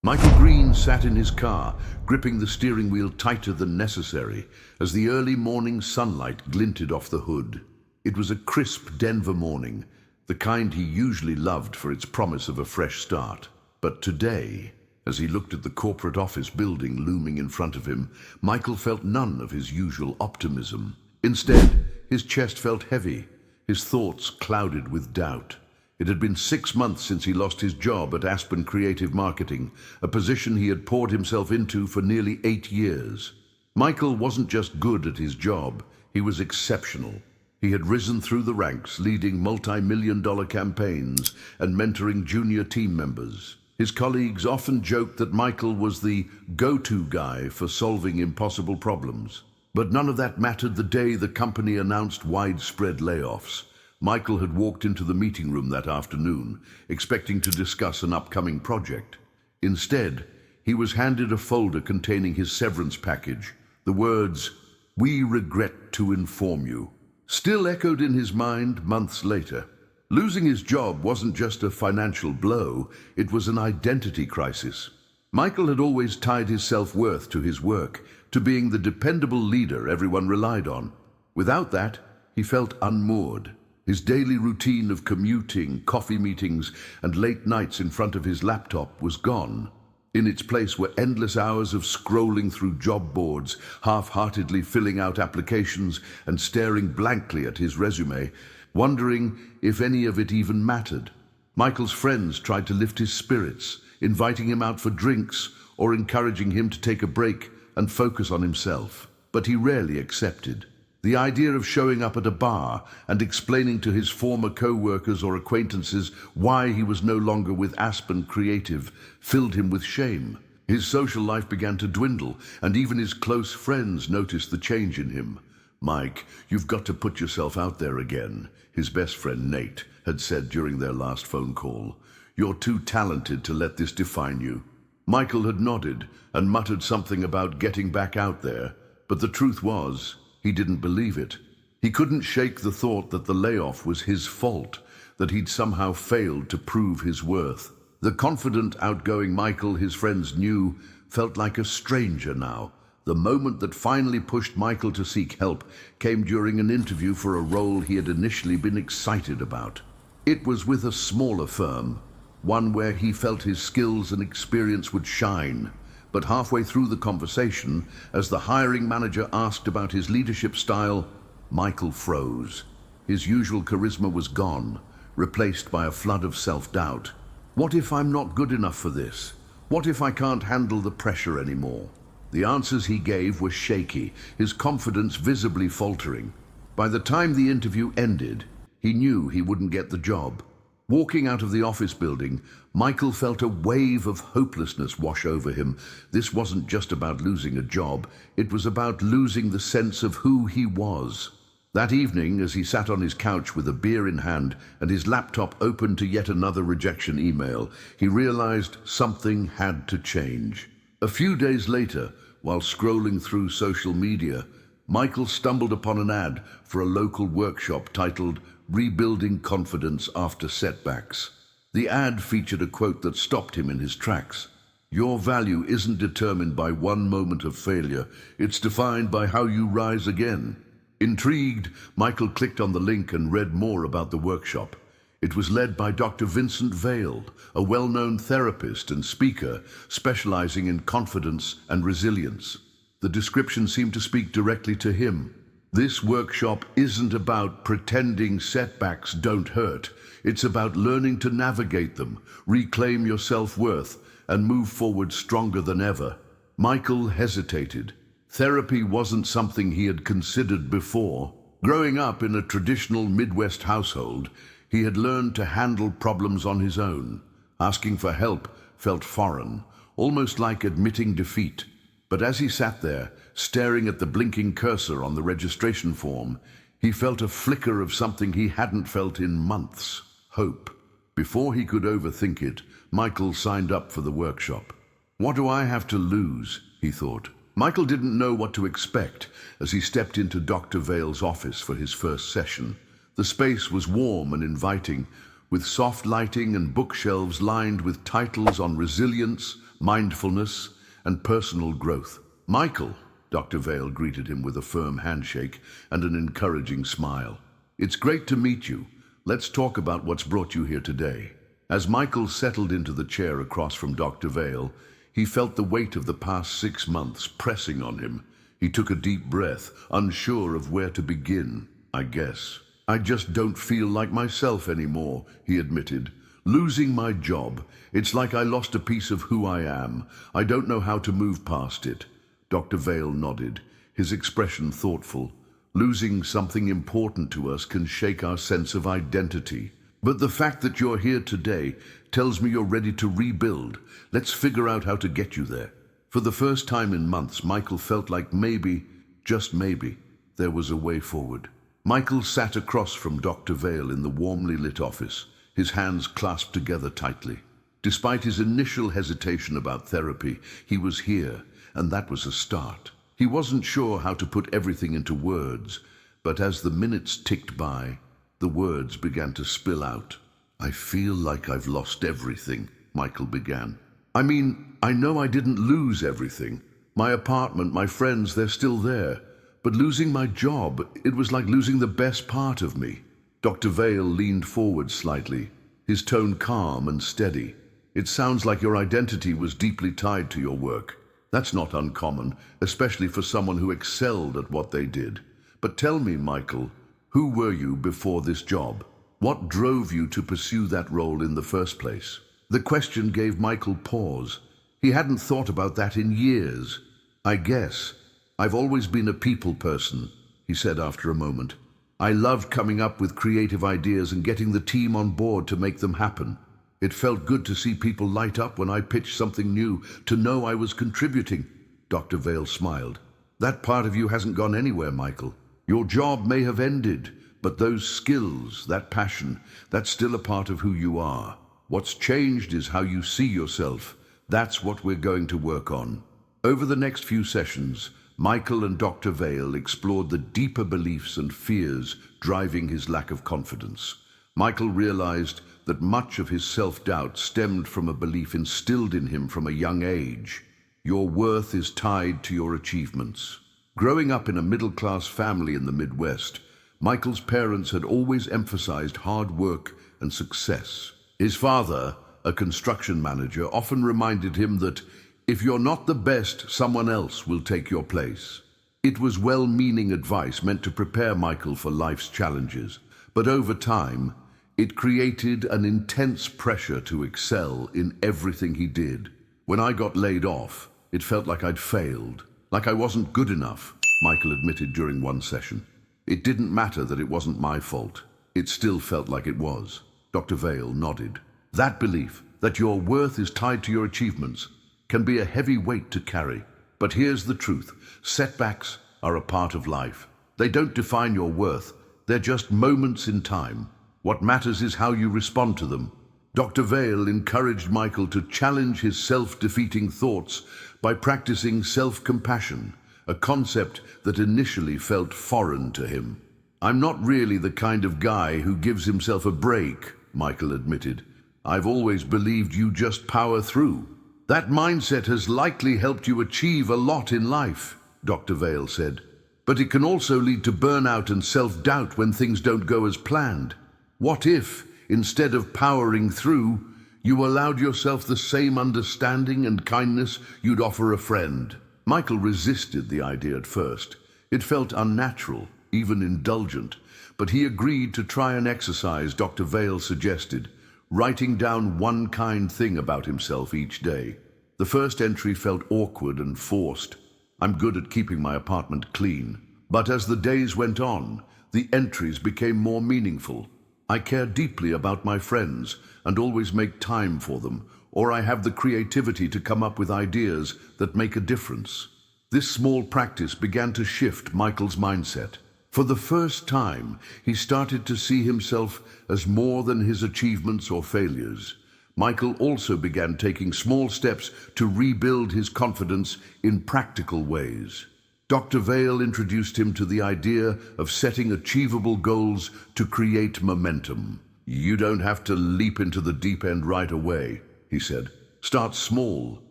Michael Green sat in his car, gripping the steering wheel tighter than necessary as the early morning sunlight glinted off the hood. It was a crisp Denver morning, the kind he usually loved for its promise of a fresh start. But today, as he looked at the corporate office building looming in front of him, Michael felt none of his usual optimism. Instead, his chest felt heavy, his thoughts clouded with doubt. It had been 6 months since he lost his job at Aspen Creative Marketing, a position he had poured himself into for nearly 8 years. Michael wasn't just good at his job, he was exceptional. He had risen through the ranks, leading multi-million-dollar campaigns and mentoring junior team members. His colleagues often joked that Michael was the go-to guy for solving impossible problems. But none of that mattered the day the company announced widespread layoffs. Michael had walked into the meeting room that afternoon, expecting to discuss an upcoming project. Instead, he was handed a folder containing his severance package. The words, "We regret to inform you," still echoed in his mind months later. Losing his job wasn't just a financial blow, it was an identity crisis. Michael had always tied his self-worth to his work, to being the dependable leader everyone relied on. Without that, he felt unmoored. His daily routine of commuting, coffee meetings, and late nights in front of his laptop was gone. In its place were endless hours of scrolling through job boards, half-heartedly filling out applications and staring blankly at his resume, wondering if any of it even mattered. Michael's friends tried to lift his spirits, inviting him out for drinks or encouraging him to take a break and focus on himself, but he rarely accepted. The idea of showing up at a bar and explaining to his former co-workers or acquaintances why he was no longer with Aspen Creative filled him with shame. His social life began to dwindle, and even his close friends noticed the change in him. "Mike, you've got to put yourself out there again," his best friend Nate had said during their last phone call. "You're too talented to let this define you." Michael had nodded and muttered something about getting back out there, but the truth was, he didn't believe it. He couldn't shake the thought that the layoff was his fault, that he'd somehow failed to prove his worth. The confident, outgoing Michael his friends knew felt like a stranger now. The moment that finally pushed Michael to seek help came during an interview for a role he had initially been excited about. It was with a smaller firm, one where he felt his skills and experience would shine. But halfway through the conversation, as the hiring manager asked about his leadership style, Michael froze. His usual charisma was gone, replaced by a flood of self-doubt. What if I'm not good enough for this? What if I can't handle the pressure anymore? The answers he gave were shaky, his confidence visibly faltering. By the time the interview ended, he knew he wouldn't get the job. Walking out of the office building, Michael felt a wave of hopelessness wash over him. This wasn't just about losing a job, it was about losing the sense of who he was. That evening, as he sat on his couch with a beer in hand and his laptop open to yet another rejection email, he realized something had to change. A few days later, while scrolling through social media, Michael stumbled upon an ad for a local workshop titled "Rebuilding Confidence After Setbacks." The ad featured a quote that stopped him in his tracks. "Your value isn't determined by one moment of failure, it's defined by how you rise again." Intrigued, Michael clicked on the link and read more about the workshop. It was led by Dr. Vincent Vale, a well-known therapist and speaker specializing in confidence and resilience. The description seemed to speak directly to him. This workshop isn't about pretending setbacks don't hurt. It's about learning to navigate them, reclaim your self-worth, and move forward stronger than ever. Michael hesitated. Therapy wasn't something he had considered before. Growing up in a traditional Midwest household, he had learned to handle problems on his own. Asking for help felt foreign, almost like admitting defeat. But as he sat there, staring at the blinking cursor on the registration form, he felt a flicker of something he hadn't felt in months: hope. Before he could overthink it, Michael signed up for the workshop. "What do I have to lose?" he thought. Michael didn't know what to expect as he stepped into Dr. Vale's office for his first session. The space was warm and inviting, with soft lighting and bookshelves lined with titles on resilience, mindfulness, and personal growth. Michael, Dr. Vale greeted him with a firm handshake and an encouraging smile. It's great to meet you. Let's talk about what's brought you here today. As Michael settled into the chair across from Dr. Vale, he felt the weight of the past 6 months pressing on him. He took a deep breath, unsure of where to begin. I guess I just don't feel like myself anymore, he admitted. Losing my job, it's like I lost a piece of who I am. I don't know how to move past it. Dr. Vale nodded, his expression thoughtful. Losing something important to us can shake our sense of identity. But the fact that you're here today tells me you're ready to rebuild. Let's figure out how to get you there. For the first time in months, Michael felt like maybe, just maybe, there was a way forward. Michael sat across from Dr. Vale in the warmly lit office, his hands clasped together tightly. Despite his initial hesitation about therapy, he was here, and that was a start. He wasn't sure how to put everything into words, but as the minutes ticked by, the words began to spill out. I feel like I've lost everything, Michael began. I mean, I know I didn't lose everything. My apartment, my friends, they're still there. But losing my job, it was like losing the best part of me. Dr. Vale leaned forward slightly, his tone calm and steady. It sounds like your identity was deeply tied to your work. That's not uncommon, especially for someone who excelled at what they did. But tell me, Michael, who were you before this job? What drove you to pursue that role in the first place? The question gave Michael pause. He hadn't thought about that in years. I guess I've always been a people person, he said after a moment. I loved coming up with creative ideas and getting the team on board to make them happen. It felt good to see people light up when I pitched something new, to know I was contributing. Dr. Vale smiled. That part of you hasn't gone anywhere, Michael. Your job may have ended, but those skills, that passion, that's still a part of who you are. What's changed is how you see yourself. That's what we're going to work on. Over the next few sessions, Michael and Dr. Vale explored the deeper beliefs and fears driving his lack of confidence. Michael realized that much of his self-doubt stemmed from a belief instilled in him from a young age. Your worth is tied to your achievements. Growing up in a middle-class family in the Midwest, Michael's parents had always emphasized hard work and success. His father, a construction manager, often reminded him that if you're not the best, someone else will take your place. It was well-meaning advice meant to prepare Michael for life's challenges, but over time, it created an intense pressure to excel in everything he did. When I got laid off, it felt like I'd failed, like I wasn't good enough, Michael admitted during one session. It didn't matter that it wasn't my fault. It still felt like it was. Dr. Vale nodded. That belief, that your worth is tied to your achievements, can be a heavy weight to carry. But here's the truth. Setbacks are a part of life. They don't define your worth. They're just moments in time. What matters is how you respond to them. Dr. Vale encouraged Michael to challenge his self-defeating thoughts by practicing self-compassion, a concept that initially felt foreign to him. I'm not really the kind of guy who gives himself a break, Michael admitted. I've always believed you just power through. That mindset has likely helped you achieve a lot in life, Dr. Vale said. But it can also lead to burnout and self-doubt when things don't go as planned. What if, instead of powering through, you allowed yourself the same understanding and kindness you'd offer a friend? Michael resisted the idea at first. It felt unnatural, even indulgent, but he agreed to try an exercise Dr. Vale suggested, writing down one kind thing about himself each day. The first entry felt awkward and forced. I'm good at keeping my apartment clean. But as the days went on, the entries became more meaningful. I care deeply about my friends and always make time for them, or I have the creativity to come up with ideas that make a difference. This small practice began to shift Michael's mindset. For the first time, he started to see himself as more than his achievements or failures. Michael also began taking small steps to rebuild his confidence in practical ways. Dr. Vale introduced him to the idea of setting achievable goals to create momentum. You don't have to leap into the deep end right away, he said. Start small.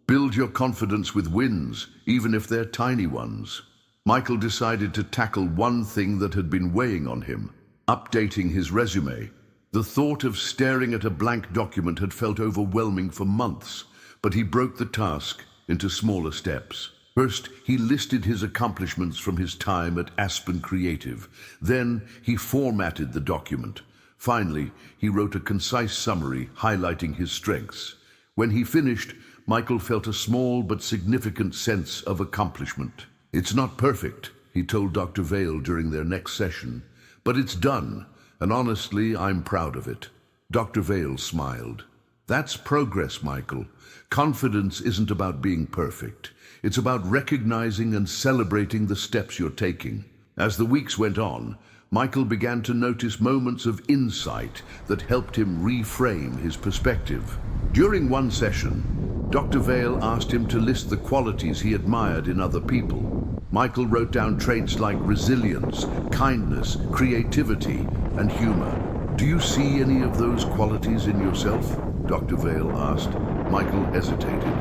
Build your confidence with wins, even if they're tiny ones. Michael decided to tackle one thing that had been weighing on him: updating his resume. The thought of staring at a blank document had felt overwhelming for months, but he broke the task into smaller steps. First, he listed his accomplishments from his time at Aspen Creative. Then, he formatted the document. Finally, he wrote a concise summary highlighting his strengths. When he finished, Michael felt a small but significant sense of accomplishment. "It's not perfect," he told Dr. Vale during their next session, "but it's done, and honestly, I'm proud of it." Dr. Vale smiled. "That's progress, Michael. Confidence isn't about being perfect. It's about recognizing and celebrating the steps you're taking." As the weeks went on, Michael began to notice moments of insight that helped him reframe his perspective. During one session, Dr. Vale asked him to list the qualities he admired in other people. Michael wrote down traits like resilience, kindness, creativity, and humor. "Do you see any of those qualities in yourself?" Dr. Vale asked. Michael hesitated.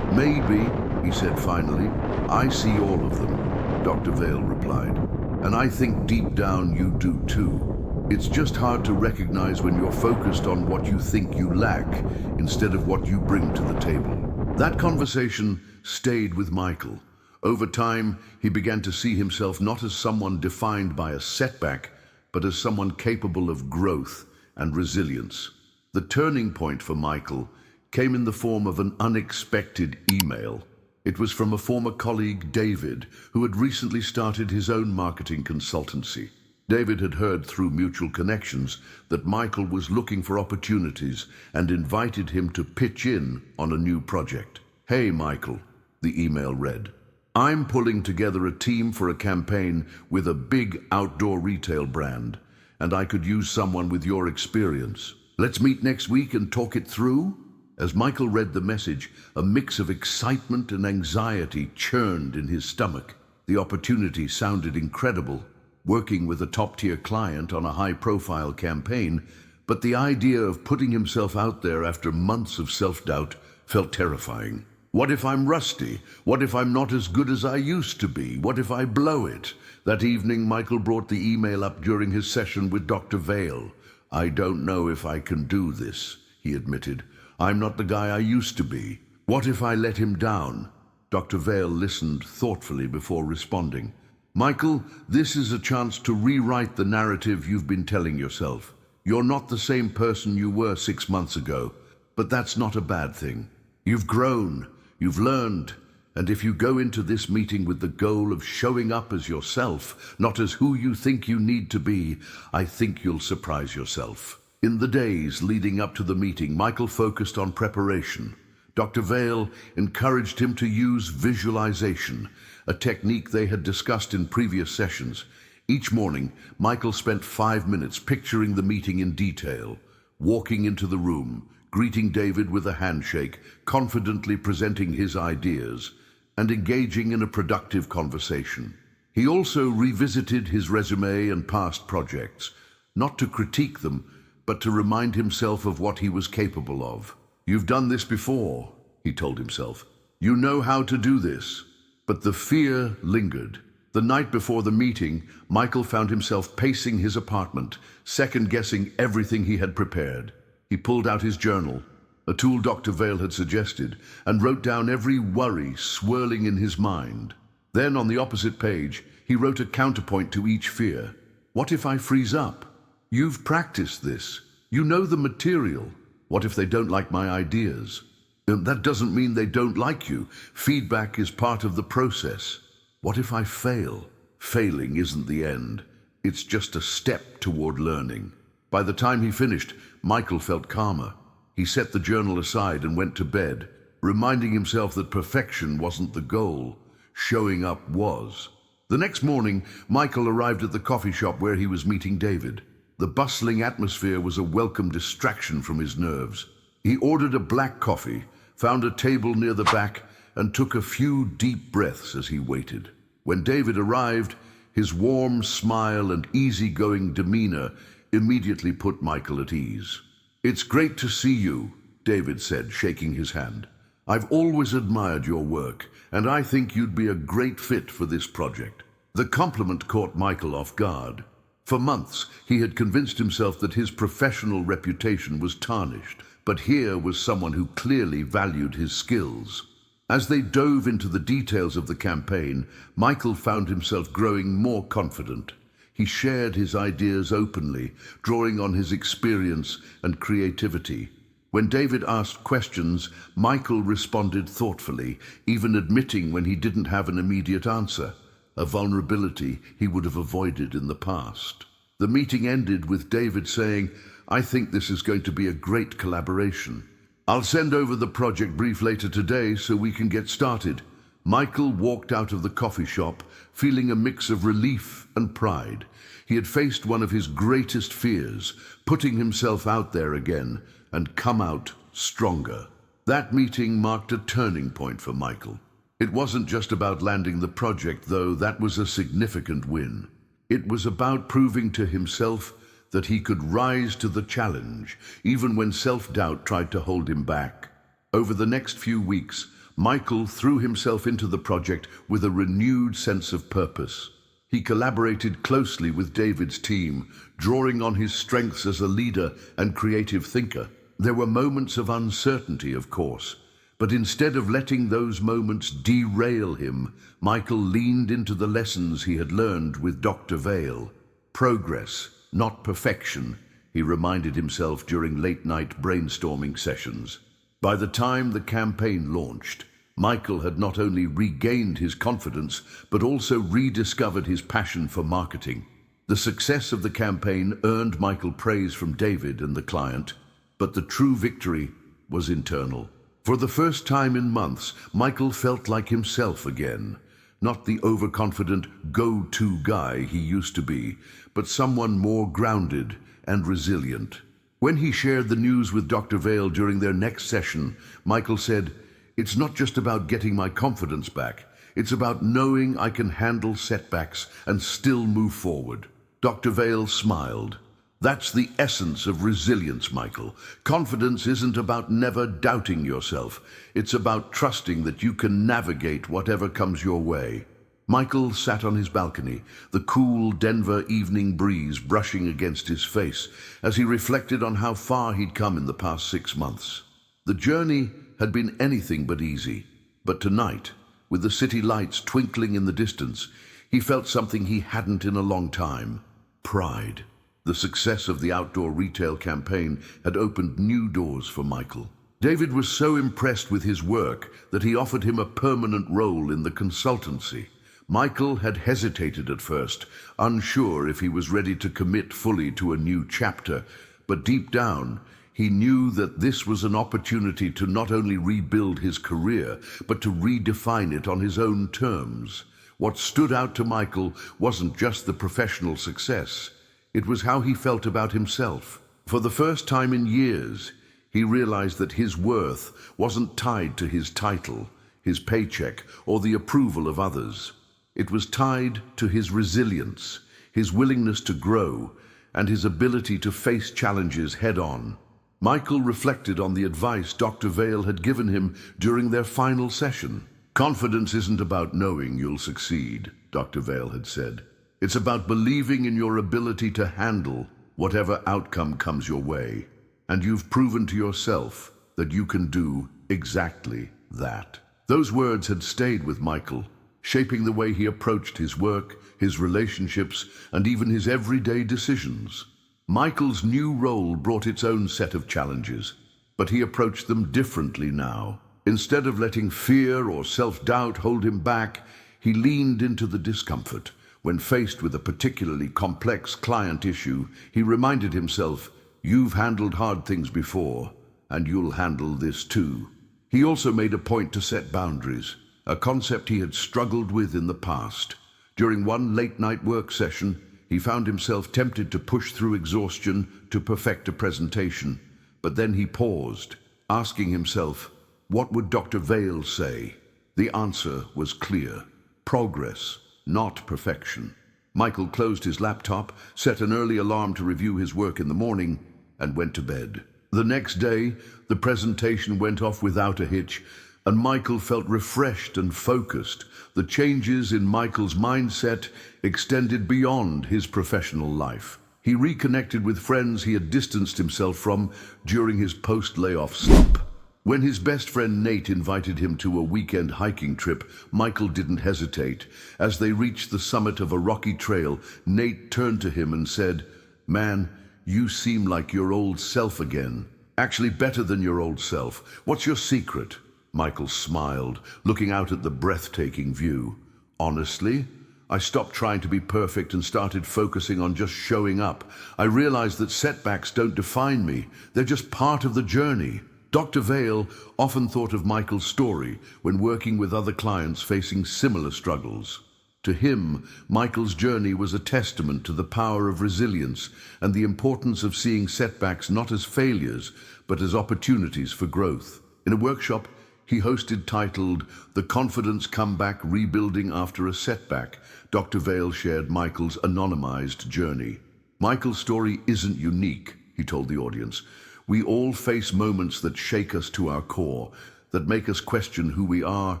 "Maybe," he said finally. "I see all of them," Dr. Vale replied. "And I think deep down you do too. It's just hard to recognize when you're focused on what you think you lack instead of what you bring to the table." That conversation stayed with Michael. Over time, he began to see himself not as someone defined by a setback, but as someone capable of growth and resilience. The turning point for Michael came in the form of an unexpected email. It was from a former colleague, David, who had recently started his own marketing consultancy. David had heard through mutual connections that Michael was looking for opportunities and invited him to pitch in on a new project. "Hey, Michael," the email read. "I'm pulling together a team for a campaign with a big outdoor retail brand, and I could use someone with your experience. Let's meet next week and talk it through?" As Michael read the message, a mix of excitement and anxiety churned in his stomach. The opportunity sounded incredible, working with a top-tier client on a high-profile campaign, but the idea of putting himself out there after months of self-doubt felt terrifying. What if I'm rusty? What if I'm not as good as I used to be? What if I blow it? That evening, Michael brought the email up during his session with Dr. Vale. "I don't know if I can do this," he admitted. "I'm not the guy I used to be. What if I let him down?" Dr. Vale listened thoughtfully before responding. "Michael, this is a chance to rewrite the narrative you've been telling yourself. You're not the same person you were 6 months ago, but that's not a bad thing. You've grown, you've learned, and if you go into this meeting with the goal of showing up as yourself, not as who you think you need to be, I think you'll surprise yourself." In the days leading up to the meeting, Michael focused on preparation. Dr. Vale encouraged him to use visualization, a technique they had discussed in previous sessions. Each morning, Michael spent 5 minutes picturing the meeting in detail, walking into the room, greeting David with a handshake, confidently presenting his ideas, and engaging in a productive conversation. He also revisited his resume and past projects, not to critique them, but to remind himself of what he was capable of. "You've done this before," he told himself. "You know how to do this." But the fear lingered. The night before the meeting, Michael found himself pacing his apartment, second-guessing everything he had prepared. He pulled out his journal, a tool Dr. Vale had suggested, and wrote down every worry swirling in his mind. Then, on the opposite page, he wrote a counterpoint to each fear. "What if I freeze up? You've practiced this. You know the material. What if they don't like my ideas? That doesn't mean they don't like you. Feedback is part of the process. What if I fail? Failing isn't the end. It's just a step toward learning." By the time he finished, Michael felt calmer. He set the journal aside and went to bed, reminding himself that perfection wasn't the goal. Showing up was. The next morning, Michael arrived at the coffee shop where he was meeting David. The bustling atmosphere was a welcome distraction from his nerves. He ordered a black coffee, found a table near the back, and took a few deep breaths as he waited. When David arrived, his warm smile and easygoing demeanor immediately put Michael at ease. "It's great to see you," David said, shaking his hand. I've always admired your work, and I think you'd be a great fit for this project." The compliment caught Michael off guard. For months, he had convinced himself that his professional reputation was tarnished, but here was someone who clearly valued his skills. As they dove into the details of the campaign, Michael found himself growing more confident. He shared his ideas openly, drawing on his experience and creativity. When David asked questions, Michael responded thoughtfully, even admitting when he didn't have an immediate answer, a vulnerability he would have avoided in the past. The meeting ended with David saying, "I think this is going to be a great collaboration. I'll send over the project brief later today so we can get started." Michael walked out of the coffee shop feeling a mix of relief and pride. He had faced one of his greatest fears, putting himself out there again, and come out stronger. That meeting marked a turning point for Michael. It wasn't just about landing the project, though that was a significant win. It was about proving to himself that he could rise to the challenge, even when self-doubt tried to hold him back. Over the next few weeks, Michael threw himself into the project with a renewed sense of purpose. He collaborated closely with David's team, drawing on his strengths as a leader and creative thinker. There were moments of uncertainty, of course, but instead of letting those moments derail him, Michael leaned into the lessons he had learned with Dr. Vale. Progress, not perfection, he reminded himself during late-night brainstorming sessions. By the time the campaign launched, Michael had not only regained his confidence, but also rediscovered his passion for marketing. The success of the campaign earned Michael praise from David and the client, but the true victory was internal. For the first time in months, Michael felt like himself again. Not the overconfident, go-to guy he used to be, but someone more grounded and resilient. When he shared the news with Dr. Vale during their next session, Michael said, "It's not just about getting my confidence back. It's about knowing I can handle setbacks and still move forward." Dr. Vale smiled. "That's the essence of resilience, Michael. Confidence isn't about never doubting yourself. It's about trusting that you can navigate whatever comes your way." Michael sat on his balcony, the cool Denver evening breeze brushing against his face, as he reflected on how far he'd come in the past 6 months. The journey had been anything but easy, but tonight, with the city lights twinkling in the distance, he felt something he hadn't in a long time: pride. The success of the outdoor retail campaign had opened new doors for Michael. David was so impressed with his work that he offered him a permanent role in the consultancy. Michael had hesitated at first, unsure if he was ready to commit fully to a new chapter, but deep down, he knew that this was an opportunity to not only rebuild his career, but to redefine it on his own terms. What stood out to Michael wasn't just the professional success. It was how he felt about himself. For the first time in years, he realized that his worth wasn't tied to his title, his paycheck, or the approval of others. It was tied to his resilience, his willingness to grow, and his ability to face challenges head-on. Michael reflected on the advice Dr. Vale had given him during their final session. "Confidence isn't about knowing you'll succeed," Dr. Vale had said. "It's about believing in your ability to handle whatever outcome comes your way. And you've proven to yourself that you can do exactly that." Those words had stayed with Michael, shaping the way he approached his work, his relationships, and even his everyday decisions. Michael's new role brought its own set of challenges, but he approached them differently now. Instead of letting fear or self-doubt hold him back, he leaned into the discomfort. When faced with a particularly complex client issue, he reminded himself, "You've handled hard things before, and you'll handle this too." He also made a point to set boundaries, a concept he had struggled with in the past. During one late-night work session, he found himself tempted to push through exhaustion to perfect a presentation. But then he paused, asking himself, what would Dr. Vale say? The answer was clear: progress, not perfection. Michael closed his laptop, set an early alarm to review his work in the morning, and went to bed. The next day, the presentation went off without a hitch, and Michael felt refreshed and focused. The changes in Michael's mindset extended beyond his professional life. He reconnected with friends he had distanced himself from during his post-layoff slump. When his best friend Nate invited him to a weekend hiking trip, Michael didn't hesitate. As they reached the summit of a rocky trail, Nate turned to him and said, "Man, you seem like your old self again. Actually better than your old self. What's your secret?" Michael smiled, looking out at the breathtaking view. "Honestly, I stopped trying to be perfect and started focusing on just showing up. I realized that setbacks don't define me. They're just part of the journey." Dr. Vale often thought of Michael's story when working with other clients facing similar struggles. To him, Michael's journey was a testament to the power of resilience and the importance of seeing setbacks not as failures, but as opportunities for growth. In a workshop he hosted titled "The Confidence Comeback Rebuilding After a Setback," Dr. Vale shared Michael's anonymized journey. "Michael's story isn't unique," he told the audience. "We all face moments that shake us to our core, that make us question who we are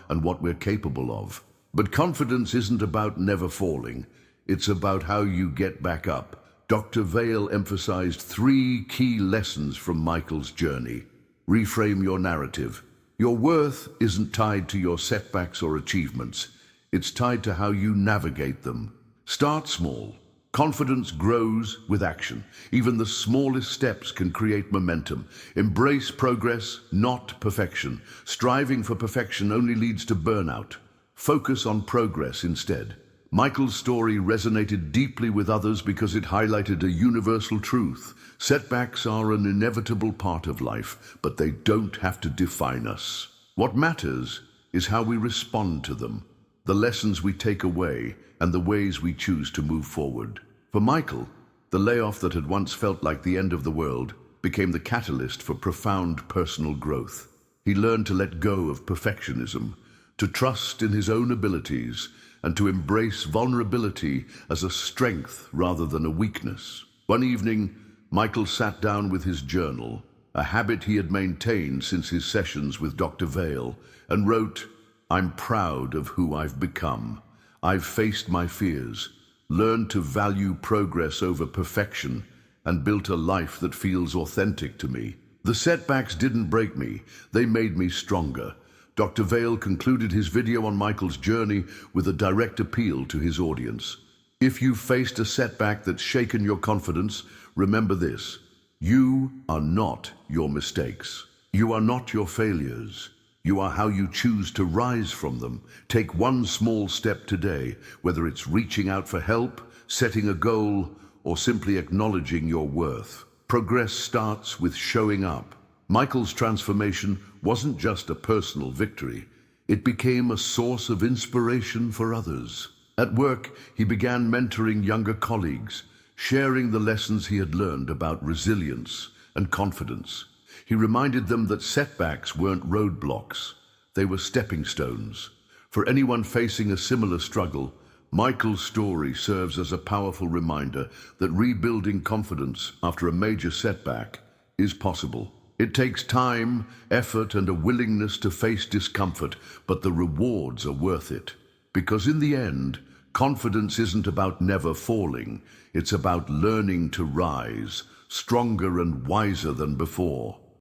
and what we're capable of. But confidence isn't about never falling. It's about how you get back up." Dr. Vale emphasized 3 key lessons from Michael's journey. Reframe your narrative. Your worth isn't tied to your setbacks or achievements. It's tied to how you navigate them. Start small. Confidence grows with action. Even the smallest steps can create momentum. Embrace progress, not perfection. Striving for perfection only leads to burnout. Focus on progress instead. Michael's story resonated deeply with others because it highlighted a universal truth. Setbacks are an inevitable part of life, but they don't have to define us. What matters is how we respond to them, the lessons we take away, and the ways we choose to move forward. For Michael, the layoff that had once felt like the end of the world became the catalyst for profound personal growth. He learned to let go of perfectionism, to trust in his own abilities, and to embrace vulnerability as a strength rather than a weakness. One evening, Michael sat down with his journal, a habit he had maintained since his sessions with Dr. Vale, and wrote, "I'm proud of who I've become. I've faced my fears, learned to value progress over perfection, and built a life that feels authentic to me. The setbacks didn't break me, they made me stronger." Dr. Vale concluded his video on Michael's journey with a direct appeal to his audience. If you've faced a setback that's shaken your confidence, remember this: you are not your mistakes. You are not your failures. You are how you choose to rise from them. Take one small step today, whether it's reaching out for help, setting a goal, or simply acknowledging your worth. Progress starts with showing up. Michael's transformation wasn't just a personal victory. It became a source of inspiration for others. At work, he began mentoring younger colleagues, sharing the lessons he had learned about resilience and confidence. He reminded them that setbacks weren't roadblocks, they were stepping stones. For anyone facing a similar struggle, Michael's story serves as a powerful reminder that rebuilding confidence after a major setback is possible. It takes time, effort, and a willingness to face discomfort, but the rewards are worth it. Because in the end, confidence isn't about never falling, it's about learning to rise, stronger and wiser than before.